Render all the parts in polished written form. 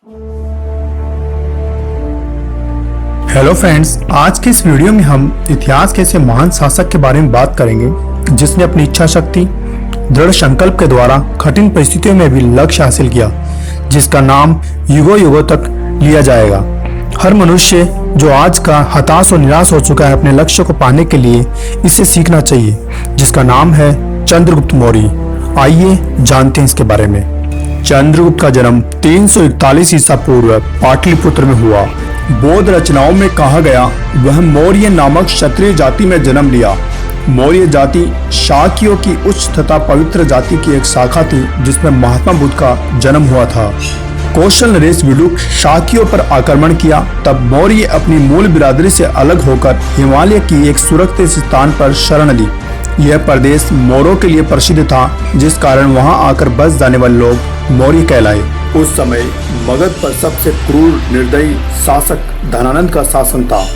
Hello friends, आज के इस वीडियो में हम इतिहास के ऐसे महान शासक के बारे में बात करेंगे जिसने अपनी इच्छा शक्ति, दृढ़ संकल्प के द्वारा कठिन परिस्थितियों में भी लक्ष्य हासिल किया, जिसका नाम युगों युगों तक लिया जाएगा। हर मनुष्य जो आज का हताश और निराश हो चुका है, अपने लक्ष्य को पाने के लिए इसे सीखना चाहिए, जिसका नाम है चंद्रगुप्त मौर्य। आइए जानते हैं इसके बारे में। चंद्रगुप्त का जन्म 341 ईसा पूर्व पाटलिपुत्र में हुआ। बौद्ध रचनाओं में कहा गया वह मौर्य नामक क्षत्रिय जाति में जन्म लिया। मौर्य जाति शाक्यों की उच्च तथा पवित्र जाति की एक शाखा थी, जिसमें महात्मा बुद्ध का जन्म हुआ था। कौशल नरेश विलुक शाक्यों पर आक्रमण किया, तब मौर्य अपनी मूल बिरादरी से अलग होकर हिमालय की एक सुरक्षित स्थान पर शरण ली। यह प्रदेश मौर्यों के लिए प्रसिद्ध था, जिस कारण वहां आकर बस जाने वाले लोग मौर्य कहलाए। उस समय मगध पर सबसे क्रूर निर्दयी शासक धनानंद का शासन था।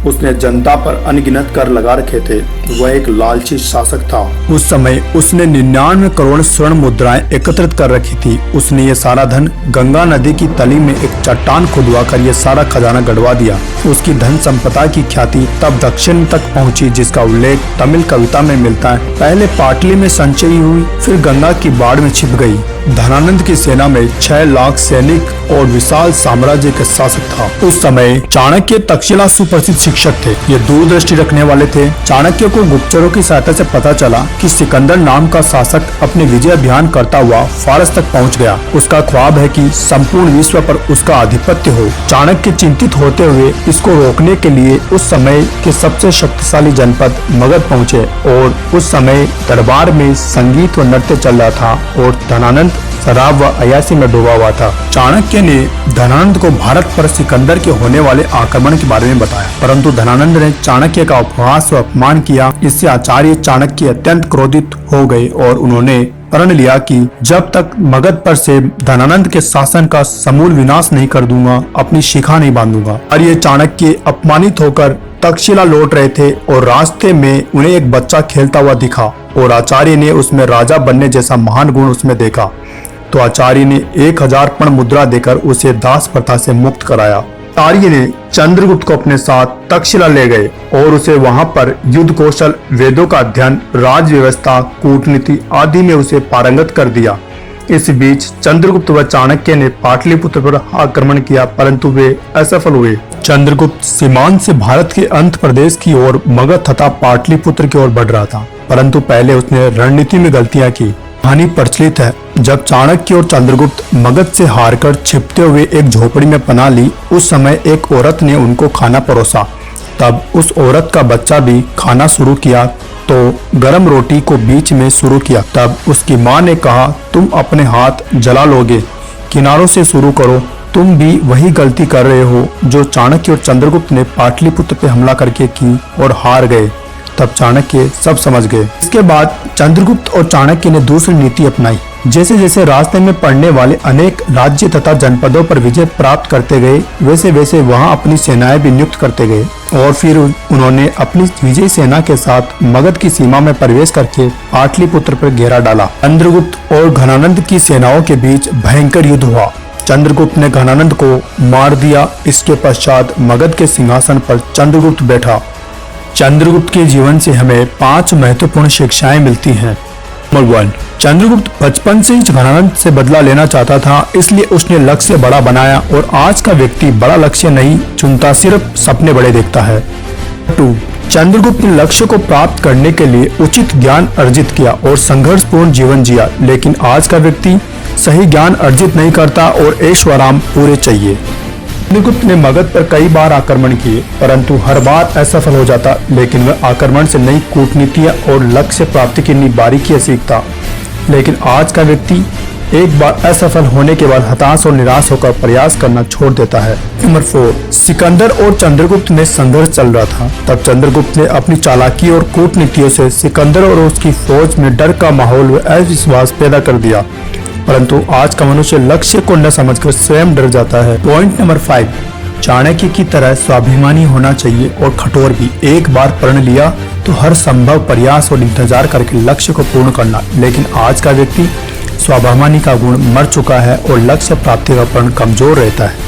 उसने जनता पर अनगिनत कर लगा रखे थे। वह एक लालची शासक था। उस समय उसने 99 करोड़ स्वर्ण मुद्राएं एकत्रित कर रखी थी। उसने ये सारा धन गंगा नदी की तली में एक चट्टान खुदवाकर ये सारा खजाना गड़वा दिया। उसकी धन संपदा की ख्याति तब दक्षिण तक पहुंची, जिसका उल्लेख तमिल कविता में मिलता है। पहले पाटली में संचयी हुई, फिर गंगा की बाढ़ में छिप गई। धनानंद की सेना में 6 लाख सैनिक और विशाल साम्राज्य के शासक था। उस समय चाणक्य तक्षशिला सुप्रसिद्ध शिक्षक थे। ये दूरदृष्टि रखने वाले थे। चाणक्य को गुप्तचरों की सहायता से पता चला कि सिकंदर नाम का शासक अपने विजय अभियान करता हुआ फारस तक पहुंच गया। उसका ख्वाब है कि संपूर्ण विश्व पर उसका आधिपत्य हो। चाणक्य चिंतित होते हुए इसको रोकने के लिए उस समय के सबसे शक्तिशाली जनपद मगध पहुंचे और उस समय दरबार में संगीत व नृत्य चल रहा था और धनानंद शराब व अय्याशी में डूबा हुआ था। चाणक्य ने धनानंद को भारत पर सिकंदर के होने वाले आक्रमण के बारे में बताया, परंतु धनानंद ने चाणक्य का उपहास व अपमान किया। इससे आचार्य चाणक्य अत्यंत क्रोधित हो गए और उन्होंने प्रण लिया कि जब तक मगध पर से धनानंद के शासन का समूल विनाश नहीं कर दूंगा, अपनी शिखा नहीं बांधूंगा। और ये चाणक्य अपमानित होकर तक्षशिला लौट रहे थे और रास्ते में उन्हें एक बच्चा खेलता हुआ दिखा और आचार्य ने उसमें राजा बनने जैसा महान गुण उसमें देखा। तो आचार्य ने 1000 पर्ण मुद्रा देकर उसे दास प्रथा से मुक्त कराया। आचार्य ने चंद्रगुप्त को अपने साथ तक्षशिला ले गए और उसे वहां पर युद्ध कौशल, वेदों का अध्ययन, राज व्यवस्था, कूटनीति आदि में उसे पारंगत कर दिया। इस बीच चंद्रगुप्त व चाणक्य ने पाटलिपुत्र पर आक्रमण किया, परंतु वे असफल हुए। चंद्रगुप्त सीमांत से भारत के अंत प्रदेश की ओर मगध तथा पाटलिपुत्र की ओर बढ़ रहा था, परंतु पहले उसने रणनीति में गलतियां की। कहानी प्रचलित है, जब चाणक्य और चंद्रगुप्त मगध से हारकर छिपते हुए एक झोपड़ी में पनाह ली, उस समय एक औरत ने उनको खाना परोसा। तब उस औरत का बच्चा भी खाना शुरू किया तो गरम रोटी को बीच में शुरू किया। तब उसकी माँ ने कहा, तुम अपने हाथ जला लोगे, किनारों से शुरू करो। तुम भी वही गलती कर रहे हो जो चाणक्य और चंद्रगुप्त ने पाटलिपुत्र पे हमला करके की और हार गए। तब चाणक्य सब समझ गए। इसके बाद चंद्रगुप्त और चाणक्य ने दूसरी नीति अपनाई। जैसे जैसे रास्ते में पड़ने वाले अनेक राज्य तथा जनपदों पर विजय प्राप्त करते गए, वैसे वैसे वहां अपनी सेनाएं भी नियुक्त करते गए और फिर उन्होंने अपनी विजयी सेना के साथ मगध की सीमा में प्रवेश करके पाटलिपुत्र पर घेरा डाला। चंद्रगुप्त और घनानंद की सेनाओं के बीच भयंकर युद्ध हुआ। चंद्रगुप्त ने घनानंद को मार दिया। इसके पश्चात मगध के सिंहासन पर चंद्रगुप्त बैठा। चंद्रगुप्त के जीवन से हमें 5 महत्वपूर्ण शिक्षाएं मिलती हैं। नंबर 1, चंद्रगुप्त बचपन से ही घनानंद से बदला लेना चाहता था, इसलिए उसने लक्ष्य बड़ा बनाया और आज का व्यक्ति बड़ा लक्ष्य नहीं चुनता, सिर्फ सपने बड़े देखता है। 2, चंद्रगुप्त ने लक्ष्य को प्राप्त करने के लिए उचित ज्ञान अर्जित किया और संघर्षपूर्ण जीवन जिया, लेकिन आज का व्यक्ति सही ज्ञान अर्जित नहीं करता और ऐशोआराम पूरे चाहिए। चंद्रगुप्त ने मगध पर कई बार आक्रमण किए, परंतु हर बार असफल हो जाता, लेकिन वह आक्रमण से नई कूटनीतियां और लक्ष्य प्राप्ति की नई बारीकियां सीखता। लेकिन आज का व्यक्ति एक बार असफल होने के बाद हताश और निराश होकर प्रयास करना छोड़ देता है। नंबर 4, सिकंदर और चंद्रगुप्त में संघर्ष चल रहा था। तब चंद्रगुप्त ने अपनी चालाकी और कूटनीतियों से सिकंदर और उसकी फौज में डर का माहौल व अविश्वास पैदा कर दिया, परंतु आज का मनुष्य लक्ष्य को न समझकर स्वयं डर जाता है। पॉइंट नंबर 5, चाणक्य की तरह स्वाभिमानी होना चाहिए और कठोर भी। एक बार प्रण लिया तो हर संभव प्रयास और इंतजार करके लक्ष्य को पूर्ण करना, लेकिन आज का व्यक्ति स्वाभिमानी का गुण मर चुका है और लक्ष्य प्राप्ति का प्रण कमजोर रहता है।